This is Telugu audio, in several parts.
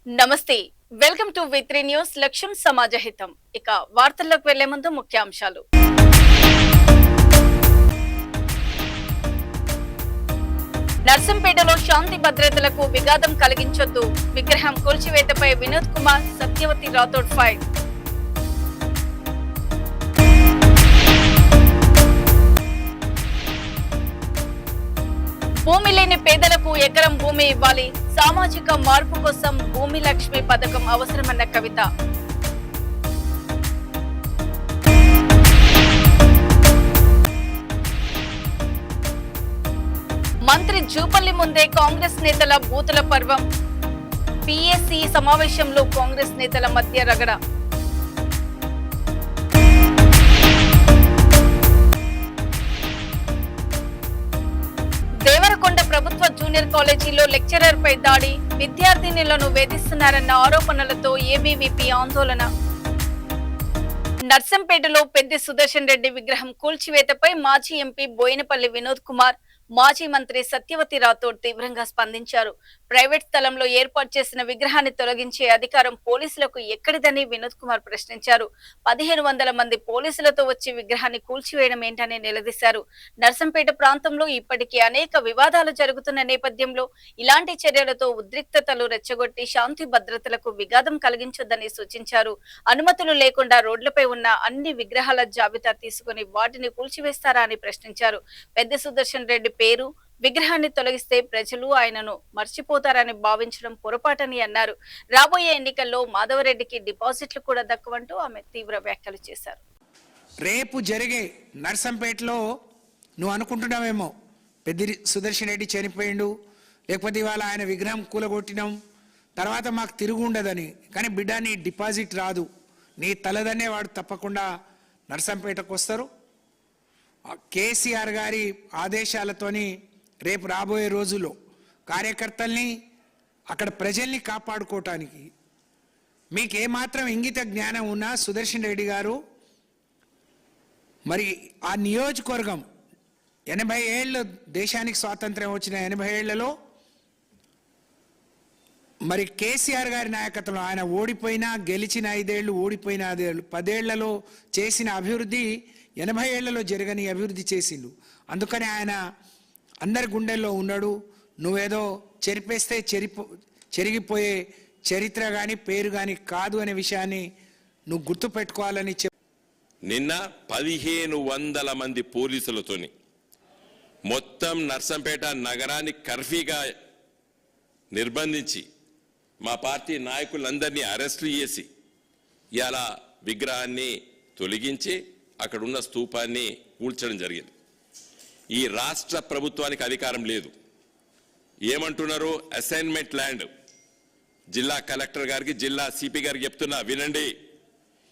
నమస్తే. వెల్కమ్ టు వి3 న్యూస్. లక్ష్యం సమాజహితం. ఇక వార్తల్లోకి వెళ్లే ముందు ముఖ్యాంశాలు. నర్సంపేటలో శాంతి భద్రతలకు విఘాతం కలిగించొద్దు. విగ్రహం కూల్చివేతపై వినోద్ కుమార్, సత్యవతి రాథోడ్ ఫైర్. భూమి లేని పేదలకు ఎకరం భూమి ఇవ్వాలి. సామాజిక మార్పు కోసం భూమి లక్ష్మి పథకం అవసరమన్న కవిత. మంత్రి జూపల్లి ముందే కాంగ్రెస్ నేతల బూతుల పర్వం. పిఎస్సి సమావేశంలో కాంగ్రెస్ నేతల మధ్య రగడ. దేవరకొండ ప్రభుత్వ జూనియర్ కాలేజీలో లెక్చరర్ పై దాడి. విద్యార్థినులను వేధిస్తున్నారన్న ఆరోపణలతో ఏబీవీపీ ఆందోళన. నర్సంపేటలో పెద్ది సుదర్శన్ రెడ్డి విగ్రహం కూల్చివేతపై మాజీ ఎంపీ బోయినపల్లి వినోద్ కుమార్, మాజీ మంత్రి సత్యవతి రాథోడ్ తీవ్రంగా స్పందించారు. ప్రైవేట్ స్థలంలో ఏర్పాటు చేసిన విగ్రహాన్ని తొలగించే అధికారం పోలీసులకు ఎక్కడిదని వినోద్ కుమార్ ప్రశ్నించారు. 1500 మంది పోలీసులతో వచ్చి విగ్రహాన్ని కూల్చివేయడం ఏంటని నిలదీశారు. నర్సంపేట ప్రాంతంలో ఇప్పటికీ అనేక వివాదాలు జరుగుతున్న నేపథ్యంలో ఇలాంటి చర్యలతో ఉద్రిక్తతలు రెచ్చగొట్టి శాంతి భద్రతలకు విఘాతం కలిగించొద్దని సూచించారు. అనుమతులు లేకుండా రోడ్లపై ఉన్న అన్ని విగ్రహాల జాబితా తీసుకుని వాటిని కూల్చివేస్తారా అని ప్రశ్నించారు. పెద్ది సుదర్శన్ రెడ్డి పేరు, విగ్రహాన్ని తొలగిస్తే ప్రజలు ఆయనను మర్చిపోతారని భావించడం పొరపాటని అన్నారు. రాబోయే ఎన్నికల్లో మాధవరెడ్డికి డిపాజిట్లు కూడా దక్కవంటూ ఆమె తీవ్ర వ్యాఖ్యలు చేశారు. రేపు జరిగే నర్సంపేటలో నువ్వు అనుకుంటున్నావేమో పెద్ది సుదర్శన్ రెడ్డి చనిపోయిండు, లేకపోతే ఇవాళ ఆయన విగ్రహం కూలగొట్టినాం, తర్వాత మాకు తిరుగు ఉండదని. కానీ బిడ్డ, నీ డిపాజిట్ రాదు. నీ తలదన్నే వాడు తప్పకుండా నర్సంపేటకు వస్తారు. కేసీఆర్ గారి ఆదేశాలతోని రేపు రాబోయే రోజుల్లో కార్యకర్తల్ని, అక్కడ ప్రజల్ని కాపాడుకోవటానికి మీకు ఏమాత్రం ఇంగిత జ్ఞానం ఉన్నా సుదర్శన్ రెడ్డి గారు మరి ఆ నియోజకవర్గం 80 ఏళ్ళు దేశానికి స్వాతంత్ర్యం వచ్చిన 80 ఏళ్లలో మరి కేసీఆర్ గారి నాయకత్వంలో ఆయన ఓడిపోయినా గెలిచిన 5 ఏళ్ళు, ఓడిపోయిన 5 ఏళ్ళు, 10 ఏళ్లలో చేసిన అభివృద్ధి 80 ఏళ్లలో జరగని అభివృద్ధి చేసిండు. అందుకని ఆయన అందరి గుండెల్లో ఉన్నాడు. నువ్వేదో చెరిపేస్తే చెరిగిపోయే చరిత్ర కానీ పేరు కానీ కాదు అనే విషయాన్ని నువ్వు గుర్తుపెట్టుకోవాలని నిన్న 1500 మంది పోలీసులతోని మొత్తం నర్సంపేట నగరాన్ని కర్ఫ్యూగా నిర్బంధించి మా పార్టీ నాయకులందరినీ అరెస్టులు చేసి ఇలా విగ్రహాన్ని తొలగించి అక్కడ ఉన్న స్తూపాన్ని కూల్చడం జరిగింది. ఈ రాష్ట్ర ప్రభుత్వానికి అధికారం లేదు. ఏమంటున్నారు? Assignment land. జిల్లా కలెక్టర్ గారికి, జిల్లా సిపి గారికి చెప్తున్నా, వినండి.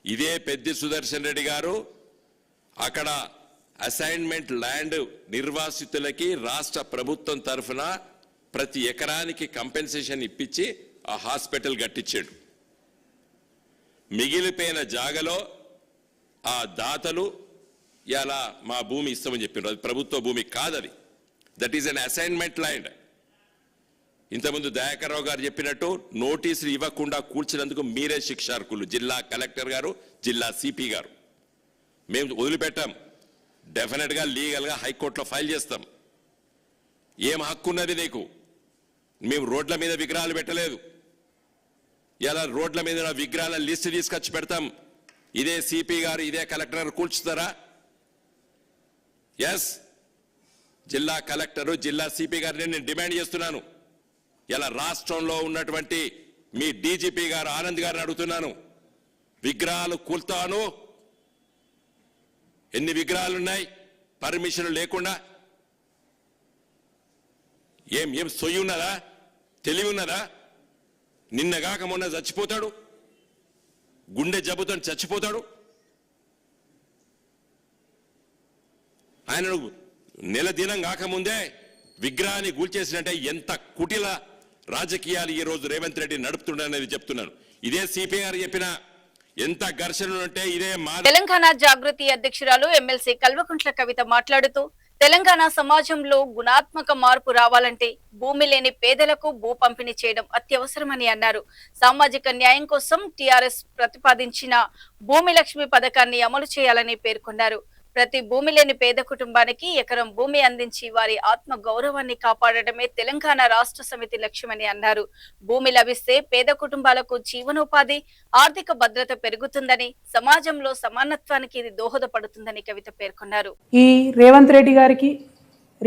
ఇదే పెద్ది సుదర్శన్ రెడ్డి గారు అక్కడ అసైన్మెంట్ ల్యాండ్ నిర్వాసితులకి రాష్ట్ర ప్రభుత్వం తరఫున ప్రతి ఎకరానికి కంపెన్సేషన్ ఇప్పించి ఆ హాస్పిటల్ కట్టించాడు. మిగిలిపోయిన జాగలో ఆ దాతలు ఇలా మా భూమి ఇస్తామని చెప్పినారు. అది ప్రభుత్వ భూమి కాదది. That is an assignment land. ఇంతకుముందు దయాకర్ రావు గారు చెప్పినట్టు నోటీసులు ఇవ్వకుండా కూల్చినందుకు మీరే శిక్షార్హులు. జిల్లా కలెక్టర్ గారు, జిల్లా సిపి గారు. మేము వదిలిపెట్టాం. డెఫినెట్గా లీగల్గా హైకోర్టులో ఫైల్ చేస్తాం. ఏం హక్కు ఉన్నది నీకు? మేము రోడ్ల మీద విగ్రహాలు పెట్టలేదు. ఇలా రోడ్ల మీద విగ్రహాల లిస్టు తీసుకొచ్చి పెడతాం. ఇదే సిపి గారు, ఇదే కలెక్టర్ గారు కూల్చుతారా? ఎస్, జిల్లా కలెక్టరు, జిల్లా సిపి గారిని నేను డిమాండ్ చేస్తున్నాను. ఇలా రాష్ట్రంలో ఉన్నటువంటి మీ డీజీపీ గారు ఆనంద్ గారిని అడుగుతున్నాను, విగ్రహాలు కూల్తాను. ఎన్ని విగ్రహాలు ఉన్నాయి పర్మిషన్ లేకుండా? ఏం సొయ్యి ఉన్నదా? తెలివి ఉన్నదా? నిన్నగాక మొన్న చచ్చిపోతాడు, గుండె జబ్బుతో చచ్చిపోతాడు. ఆయన నెల దినం కాకముందే విగ్రహాన్ని కూల్చేసినట్టే ఎంత కుటిల రాజకీయాలు ఈ రోజు రేవంత్ రెడ్డి నడుపుతుండనేది చెప్తున్నాను. ఇదే సిపి గారు చెప్పిన ఎంత ఘర్షణ ఉంటే ఇదే. తెలంగాణ జాగృతి అధ్యక్షురాలు ఎమ్మెల్సీ కల్వకుంట్ల కవిత మాట్లాడుతూ తెలంగాణ సమాజంలో గుణాత్మక మార్పు రావాలంటే భూమి లేని పేదలకు భూ పంపిణీ చేయడం అత్యవసరమని అన్నారు. సామాజిక న్యాయం కోసం టీఆర్ఎస్ ప్రతిపాదించిన భూమి లక్ష్మి పథకాన్ని అమలు చేయాలని పేర్కొన్నారు. ప్రతి భూమి లేని పేద కుటుంబానికి ఎకరం భూమి అందించి వారి ఆత్మ గౌరవాన్ని కాపాడటమే తెలంగాణ రాష్ట్ర సమితి లక్ష్యమని అన్నారు. భూమి లభిస్తే పేద కుటుంబాలకు జీవనోపాధి, ఆర్థిక భద్రత పెరుగుతుందని, సమాజంలో సమానత్వానికి ఇది దోహదపడుతుందని కవిత పేర్కొన్నారు. ఈ రేవంత్ రెడ్డి గారికి,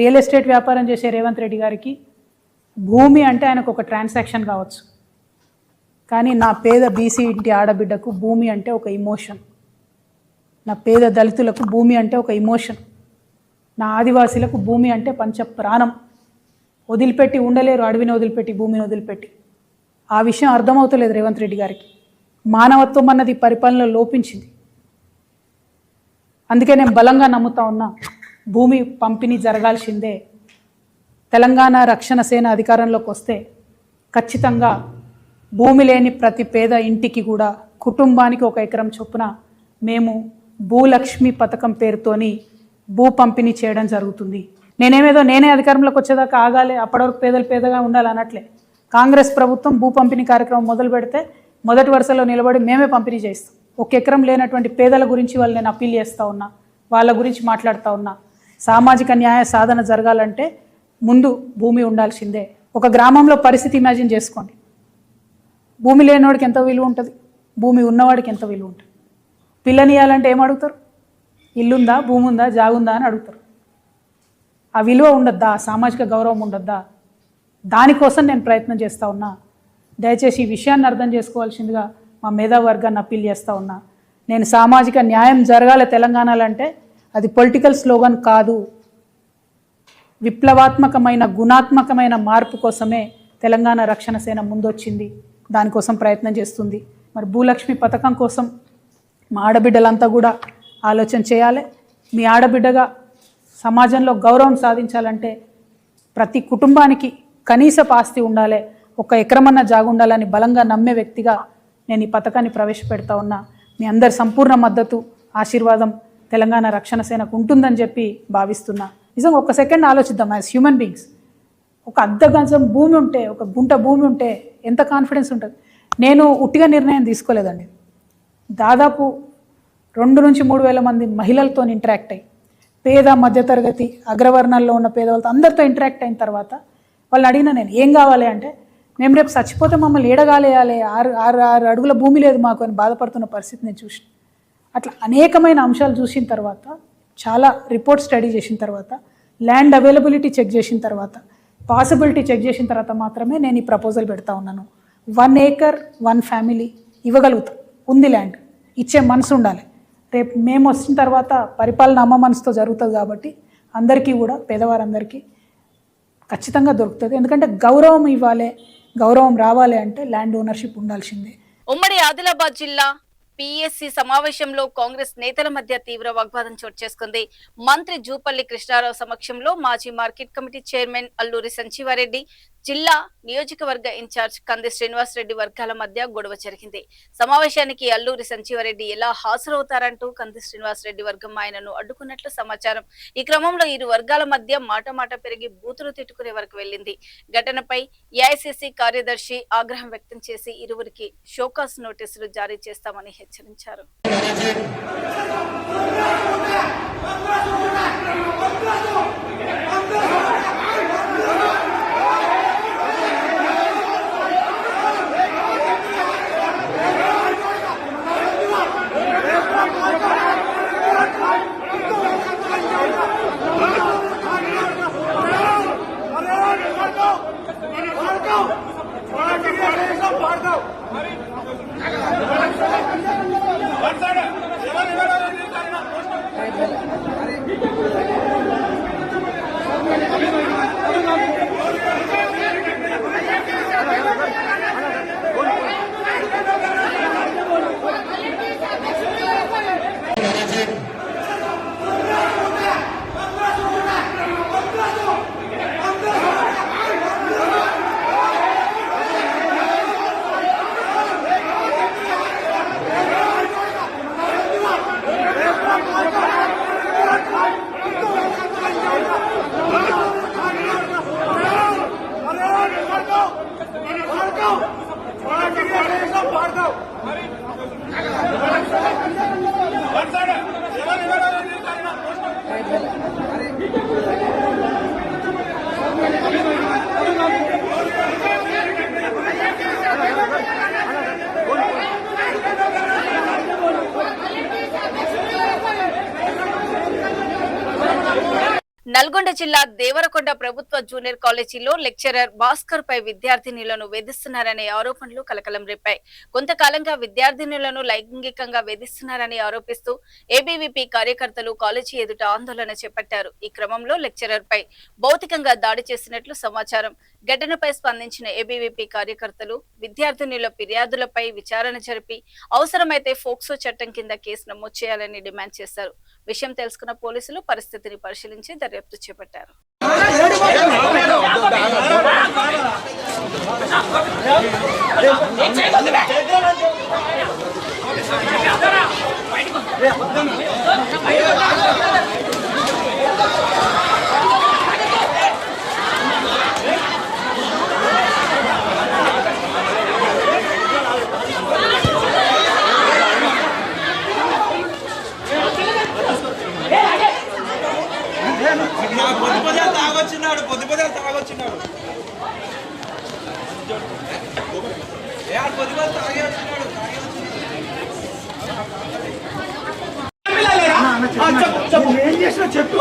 రియల్ ఎస్టేట్ వ్యాపారం చేసే రేవంత్ రెడ్డి గారికి భూమి అంటే ఆయనకు ఒక ట్రాన్సాక్షన్ కావచ్చు, కానీ నా పేద బీసీ ఇంటి ఆడబిడ్డకు భూమి అంటే ఒక ఇమోషన్. నా పేద దళితులకు భూమి అంటే ఒక ఇమోషన్. నా ఆదివాసీలకు భూమి అంటే పంచ ప్రాణం. వదిలిపెట్టి ఉండలేరు, అడవిని వదిలిపెట్టి, భూమిని వదిలిపెట్టి. ఆ విషయం అర్థమవుతలేదు రేవంత్ రెడ్డి గారికి. మానవత్వం అన్నది పరిపాలనలో లోపించింది. అందుకే నేను బలంగా నమ్ముతా ఉన్నా, భూమి పంపిణీ జరగాల్సిందే. తెలంగాణ రక్షణ సేన అధికారంలోకి వస్తే ఖచ్చితంగా భూమి లేని ప్రతి పేద ఇంటికి కూడా కుటుంబానికి 1 ఎకరం చొప్పున మేము భూలక్ష్మి పథకం పేరుతోని భూ పంపిణీ చేయడం జరుగుతుంది. నేనే అధికారంలోకి వచ్చేదాకా ఆగాలి, అప్పటి వరకు పేదలు పేదగా ఉండాలి అనట్లే. కాంగ్రెస్ ప్రభుత్వం భూ పంపిణీ కార్యక్రమం మొదలు పెడితే మొదటి వరుసలో నిలబడి మేమే పంపిణీ చేస్తాం. 1 ఎకరం లేనటువంటి పేదల గురించి వాళ్ళు నేను అప్పీల్ చేస్తూ ఉన్నా, వాళ్ళ గురించి మాట్లాడుతూ ఉన్నా. సామాజిక న్యాయ సాధన జరగాలంటే ముందు భూమి ఉండాల్సిందే. ఒక గ్రామంలో పరిస్థితి ఇమాజిన్ చేసుకోండి. భూమి లేనివాడికి ఎంత విలువ ఉంటుంది, భూమి ఉన్నవాడికి ఎంత విలువ ఉంటుంది. పిల్లనియాలంటే ఏం అడుగుతారు? ఇల్లుందా, భూమి ఉందా, జాగుందా అని అడుగుతారు. ఆ విలువ ఉండద్దా, సామాజిక గౌరవం ఉండద్దా? దానికోసం నేను ప్రయత్నం చేస్తూ ఉన్నా. దయచేసి ఈ విషయాన్ని అర్థం చేసుకోవాల్సిందిగా మా మేధావర్గాన్ని అప్పీల్ చేస్తూ ఉన్నా. నేను సామాజిక న్యాయం జరగాలి తెలంగాణలో అంటే అది పొలిటికల్ స్లోగన్ కాదు. విప్లవాత్మకమైన, గుణాత్మకమైన మార్పు కోసమే తెలంగాణ రక్షణ సేన ముందొచ్చింది. దానికోసం ప్రయత్నం చేస్తుంది. మరి భూలక్ష్మి పథకం కోసం మా ఆడబిడ్డలంతా కూడా ఆలోచన చేయాలి. మీ ఆడబిడ్డగా సమాజంలో గౌరవం సాధించాలంటే ప్రతి కుటుంబానికి కనీసపు ఆస్తి ఉండాలి, 1 ఎకరమన్న జాగు ఉండాలని బలంగా నమ్మే వ్యక్తిగా నేను ఈ పథకాన్ని ప్రవేశపెడతా ఉన్నా. మీ అందరి సంపూర్ణ మద్దతు, ఆశీర్వాదం తెలంగాణ రక్షణ సేనకు ఉంటుందని చెప్పి భావిస్తున్నా. నిజంగా 1 సెకండ్ ఆలోచిద్దాం. యాజ్ హ్యూమన్ బీయింగ్స్, 1 అర్ధ గజం భూమి ఉంటే, 1 గుంట భూమి ఉంటే ఎంత కాన్ఫిడెన్స్ ఉంటుంది. నేను ఉట్టిగా నిర్ణయం తీసుకోలేదండి. దాదాపు 2 నుంచి 3 వేల మంది మహిళలతో ఇంటరాక్ట్ అయ్యి, పేద మధ్యతరగతి అగ్రవర్ణాల్లో ఉన్న పేదవాళ్ళతో అందరితో ఇంటరాక్ట్ అయిన తర్వాత వాళ్ళని అడిగిన నేను ఏం కావాలి అంటే, మేము రేపు చచ్చిపోతే మమ్మల్ని ఏడగాలేయాలి, 6 అడుగుల భూమి లేదు మాకు అని బాధపడుతున్న పరిస్థితి నేను చూసిన. అట్లా అనేకమైన అంశాలు చూసిన తర్వాత, చాలా రిపోర్ట్ స్టడీ చేసిన తర్వాత, ల్యాండ్ అవైలబిలిటీ చెక్ చేసిన తర్వాత, పాసిబిలిటీ చెక్ చేసిన తర్వాత మాత్రమే నేను ఈ ప్రపోజల్ పెడతా ఉన్నాను. 1 ఏకర్ 1 ఫ్యామిలీ ఇవ్వగలుగుతాం. ఉంది ల్యాండ్, ఇచ్చే మనసు ఉండాలి. రేపు మేము వచ్చిన తర్వాత పరిపాలన అమ్మ మనసుతో జరుగుతుంది కాబట్టి అందరికీ కూడా, పేదవారందరికీ ఖచ్చితంగా దొరుకుతుంది. ఎందుకంటే గౌరవం ఇవ్వాలి, గౌరవం రావాలి అంటే ల్యాండ్ ఓనర్షిప్ ఉండాల్సిందే. ఉమ్మడి ఆదిలాబాద్ జిల్లా పిఎస్సి సమావేశంలో కాంగ్రెస్ నేతల మధ్య తీవ్ర వాగ్వాదం చోటు చేసుకుంది. మంత్రి జూపల్లి కృష్ణారావు సమక్షంలో మాజీ market committee chairman Alluri Sanjeeva Reddy, జిల్లా నియోజకవర్గ ఇన్ఛార్జ్ కంది శ్రీనివాస్ రెడ్డి వర్గాల మధ్య గొడవ జరిగింది. సమావేశానికి అల్లూరి సంజీవారెడ్డి ఎలా హాజరవుతారంటూ కంది శ్రీనివాస్ రెడ్డి వర్గం ఆయనను అడ్డుకున్నట్లు సమాచారం. ఈ క్రమంలో ఇరు వర్గాల మధ్య మాట పెరిగి బూతులు తిట్టుకునే వరకు వెళ్లింది. ఘటనపై ఏఐసిసి కార్యదర్శి ఆగ్రహం వ్యక్తం చేసి ఇరువురికి షోకాస్ నోటీసులు జారీ చేస్తామని హెచ్చరించారు. నల్గొండ జిల్లా దేవరకొండ ప్రభుత్వ జూనియర్ కాలేజీలో లెక్చరర్ భాస్కర్ పై విద్యార్థినులను వేధిస్తున్నారనే ఆరోపణలు కలకలం రేపాయి. కొంతకాలంగా విద్యార్థినులను లైంగికంగా వేధిస్తున్నారని ఆరోపిస్తూ ఏబీవీపీ కార్యకర్తలు కాలేజీ ఎదుట ఆందోళన చేపట్టారు. ఈ క్రమంలో లెక్చరర్ పై భౌతికంగా దాడి చేసినట్లు సమాచారం. ఘటనపై స్పందించిన ఏబీవీపీ కార్యకర్తలు విద్యార్థినుల ఫిర్యాదులపై విచారణ జరిపి అవసరమైతే ఫోక్సో చట్టం కింద కేసు నమోదు చేయాలని డిమాండ్ చేశారు. విషయం తెలుసుకున్న పోలీసులు పరిస్థితిని పరిశీలించి దర్యాప్తు చేపట్టారు. పొద్దుపదే తాగొచ్చినాడు ఏం చేసినా చెప్పు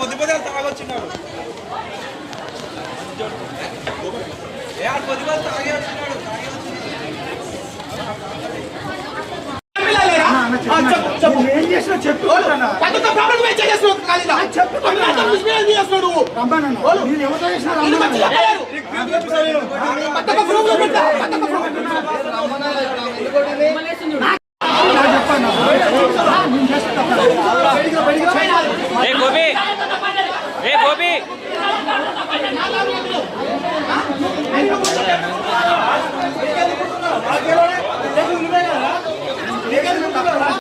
పొద్దుపదే తాగొచ్చినాడు ఏం చేసినా చెప్పు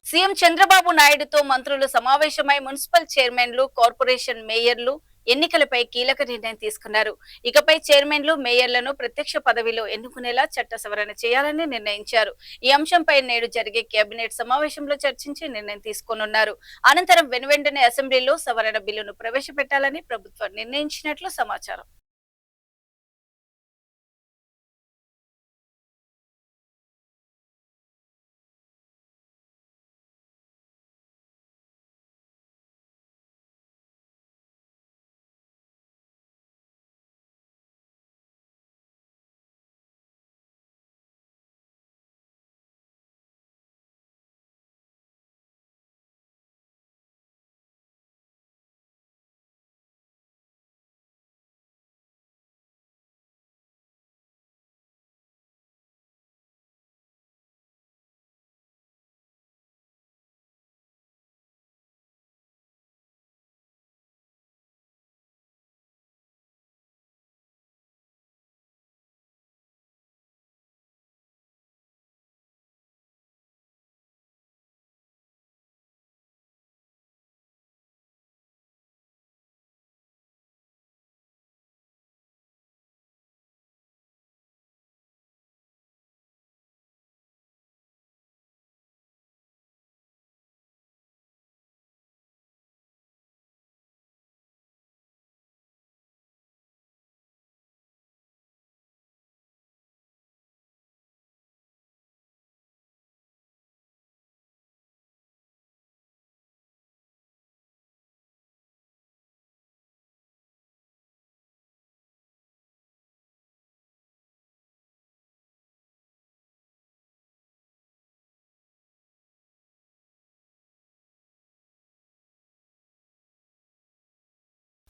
సీఎం చంద్రబాబు నాయుడుతో మంత్రులు సమావేశమై మున్సిపల్ చైర్మన్లు, కార్పొరేషన్ మేయర్లు ఎన్నికలపై కీలక నిర్ణయం తీసుకున్నారు. ఇకపై చైర్మన్లు, మేయర్లను ప్రత్యక్ష పదవిలో ఎన్నుకునేలా చట్ట సవరణ చేయాలని నిర్ణయించారు. ఈ అంశంపై నేడు జరిగే కేబినెట్ సమావేశంలో చర్చించి నిర్ణయం తీసుకోనున్నారు. అనంతరం వెనువెంటనే అసెంబ్లీలో సవరణ బిల్లును ప్రవేశపెట్టాలని ప్రభుత్వం నిర్ణయించినట్లు సమాచారం.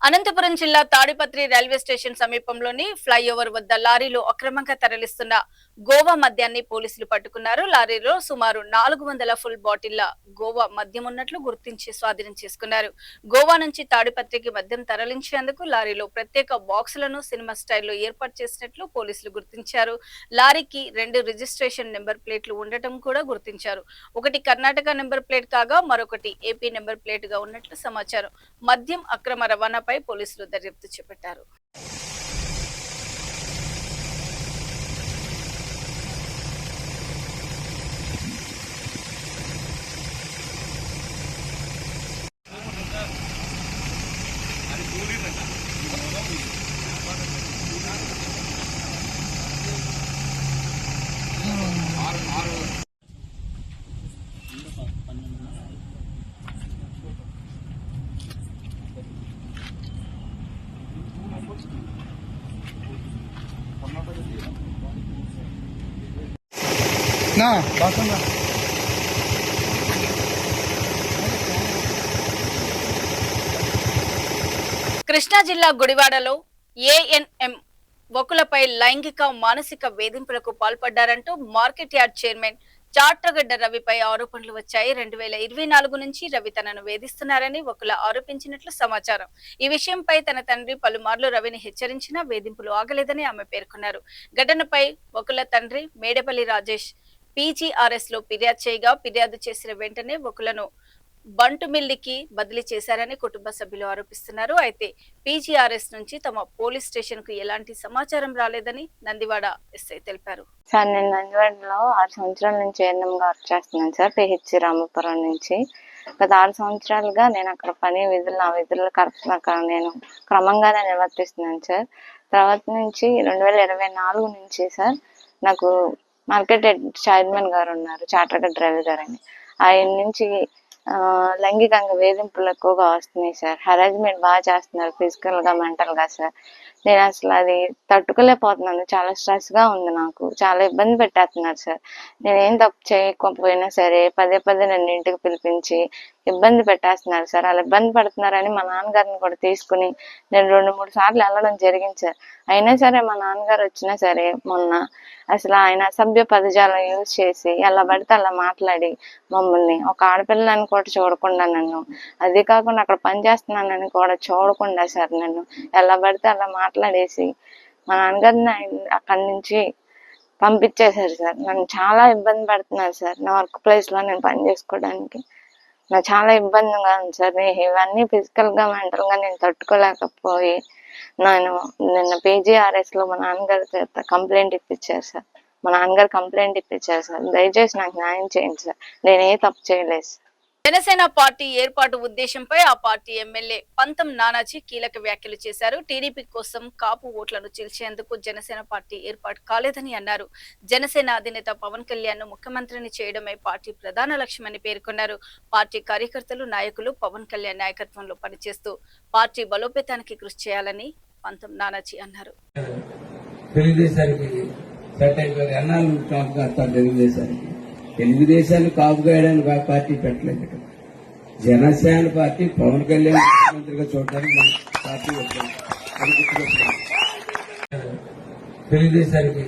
అనంతపురం జిల్లా తాడిపత్రి రైల్వే స్టేషన్ సమీపంలోని ఫ్లైఓవర్ వద్ద లారీలో అక్రమంగా తరలిస్తున్న గోవా మద్యాన్ని పోలీసులు పట్టుకున్నారు. లారీలో సుమారు 400 ఫుల్ బాటిళ్ల గోవా మద్యం ఉన్నట్లు గుర్తించి స్వాధీనం చేసుకున్నారు. గోవా నుంచి తాడిపత్రికి మద్యం తరలించేందుకు లారీలో ప్రత్యేక బాక్సులను సినిమా స్టైల్లో ఏర్పాటు చేసినట్లు పోలీసులు గుర్తించారు. లారీకి 2 రిజిస్ట్రేషన్ నెంబర్ ప్లేట్లు ఉండటం కూడా గుర్తించారు. ఒకటి కర్ణాటక నెంబర్ ప్లేట్ కాగా మరొకటి ఏపీ నెంబర్ ప్లేట్ గా ఉన్నట్లు సమాచారం. మద్యం అక్రమ రవాణాపై పోలీసులు దర్యాప్తు చేపట్టారు. నా బాగుందా కృష్ణా జిల్లా గుడివాడలో ఏఎన్ఎం వకులపై లైంగిక మానసిక వేధింపులకు పాల్పడ్డారంటూ మార్కెట్ యార్డ్ చైర్మన్ చాట్రగడ్డ రవిపై ఆరోపణలు వచ్చాయి. 2024 నుంచి రవి తనను వేధిస్తున్నారని వకుల ఆరోపించినట్లు సమాచారం. ఈ విషయంపై తన తండ్రి పలుమార్లు రవిని హెచ్చరించినా వేధింపులు ఆగలేదని ఆమె పేర్కొన్నారు. ఘటనపై వకుల తండ్రి మేడపల్లి రాజేష్ పీజీఆర్ఎస్ లో ఫిర్యాదు చేయగా ఫిర్యాదు చేసిన వెంటనే వకులను బంటుమిల్లికి బదిలీ చేశారని కుటుంబ సభ్యులు ఆరోపిస్తున్నారు. అయితే పీజీఆర్ఎస్ నుంచి తమ పోలీస్ స్టేషన్ కు ఎలాంటి సమాచారం రాలేదని నందివాడ ఎస్ఐ తెలిపారు. సార్, నేను నందివాడలో 6 సంవత్సరాల నుంచి ఏఎన్ఎం గా వర్క్ చేస్తున్నాను సార్. పిహెచ్సి రామపురం నుంచి గత 6 సంవత్సరాలుగా నేను అక్కడ నా విధులు కరెక్ట్ నేను క్రమంగానే నిర్వర్తిస్తున్నాను సార్. తర్వాత నుంచి 2024 నుంచి సార్ నాకు మార్కెట్ చైర్మన్ గారు ఉన్నారు, చాట్రగడ్డ రవి గారు అని. ఆయన నుంచి లైంగికంగా వేధింపులు ఎక్కువగా వస్తున్నాయి సార్. హెరాస్మెంట్ బాగా చేస్తున్నారు, ఫిజికల్ గా మెంటల్ గా సార్. నేను అసలు అది తట్టుకోలేకపోతున్నాను. చాలా స్ట్రెస్ గా ఉంది, నాకు చాలా ఇబ్బంది పెట్టేస్తున్నారు సార్. నేనేం తప్పు చేయకపోయినా సరే పదే నన్ను ఇంటికి పిలిపించి ఇబ్బంది పెట్టేస్తున్నారు సార్. అలా ఇబ్బంది పడుతున్నారని మా నాన్నగారిని కూడా తీసుకుని నేను 2-3 సార్లు వెళ్ళడం జరిగింది సార్. అయినా సరే మా నాన్నగారు వచ్చినా సరే మొన్న అసలు ఆయన అసభ్య పదజాలం యూజ్ చేసి ఎలా పడితే అలా మాట్లాడి మమ్మల్ని ఒక ఆడపిల్లని కూడా చూడకుండా, నన్ను అది కాకుండా అక్కడ పనిచేస్తున్నానని కూడా చూడకుండా సార్ నన్ను ఎలా పడితే అలా మాట్లాడేసి మా నాన్నగారిని అక్కడి నుంచి పంపించేశారు సార్. నన్ను చాలా ఇబ్బంది పడుతున్నారు సార్. నా వర్క్ ప్లేస్ లో నేను పని చేసుకోవడానికి నాకు చాలా ఇబ్బందిగా ఉంది సార్. ఇవన్నీ ఫిజికల్ గా మెంటల్ గా నేను తట్టుకోలేకపోయి నేను నిన్న పీజీఆర్ఎస్ లో మా నాన్నగారు కంప్లైంట్ ఇప్పించారు సార్. మా నాన్నగారు కంప్లైంట్ ఇప్పించారు సార్. దయచేసి నాకు న్యాయం చేయండి సార్. నేనే తప్పు చేయలేదు సార్. జనసేన పార్టీ ఏర్పాటు ఉద్దేశంపై ఆ పార్టీ ఎమ్మెల్యే పంతం నానాజీ కీలక వ్యాఖ్యలు చేశారు. టీడీపీ కోసం కాపు ఓట్లను చీల్చేందుకు జనసేన పార్టీ ఏర్పాటు కాలేదని అన్నారు. జనసేన అధినేత పవన్ కళ్యాణ్ ను ముఖ్యమంత్రిని చేయడమే పార్టీ ప్రధాన లక్ష్యమని పేర్కొన్నారు. పార్టీ కార్యకర్తలు, నాయకులు పవన్ కళ్యాణ్ నాయకత్వంలో పనిచేస్తూ పార్టీ బలోపేతానికి కృషి చేయాలని పంతం నానాజీ అన్నారు. తెలుగుదేశాన్ని కాపుగాయడానికి పార్టీ పెట్టలేదు. జనసేన పార్టీ పవన్ కళ్యాణ్ ముఖ్యమంత్రిగా చూడడానికి మన పార్టీ వచ్చింది. తెలుగుదేశానికి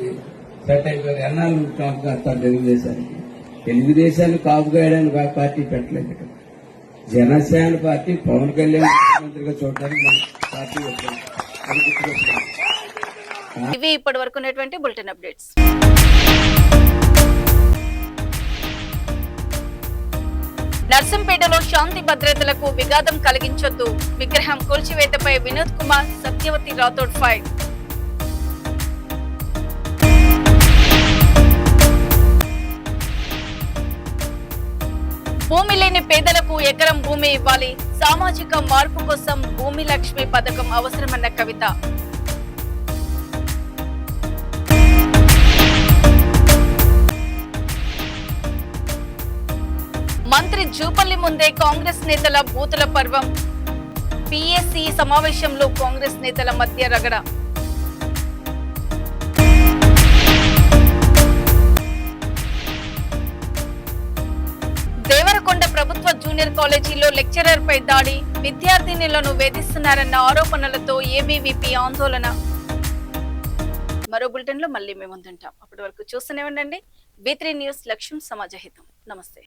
సెట్ అయిపోయారు. ఎన్నాళ్ళు కాపు కాస్తారు తెలుగుదేశానికి. తెలుగుదేశాన్ని కాపుగాయడానికి పార్టీ పెట్టలేదు. జనసేన పార్టీ పవన్ కళ్యాణ్ ముఖ్యమంత్రిగా చూడడానికి మన పార్టీ వచ్చింది. ఇవి ఇప్పటి వరకు ఉన్నటువంటి బులెటిన్ అప్డేట్స్. నర్సంపేటలో శాంతి భద్రతలకు విఘాతం కలిగించొద్దు, విగ్రహం కూల్చివేతపై వినోద్ కుమార్, సత్యవతి రాథోడ్ ఫైర్. భూమి లేని పేదలకు ఎకరం భూమి ఇవ్వాలి, సామాజిక మార్పు కోసం భూమి లక్ష్మి పథకం అవసరమన్న కవిత. మంత్రి జూపల్లి ముందే కాంగ్రెస్ నేతల బూతుల పర్వం, పిఎస్సి సమావేశంలో కాంగ్రెస్ నేతల మధ్య రగడ. దేవరకొండ ప్రభుత్వ జూనియర్ జూనియర్ కాలేజీలో లెక్చరర్ పై దాడి, విద్యార్థినులను వేధిస్తున్నారన్న ఆరోపణలతో ఏబీవీపీ ఆందోళన. మరో బులెటిన్ లో మళ్ళీ మేము ముందుంటాం. అప్పటి వరకు చూస్తూనే ఉండండి. B3 న్యూస్, లక్ష్యం సమాజహితం. నమస్తే.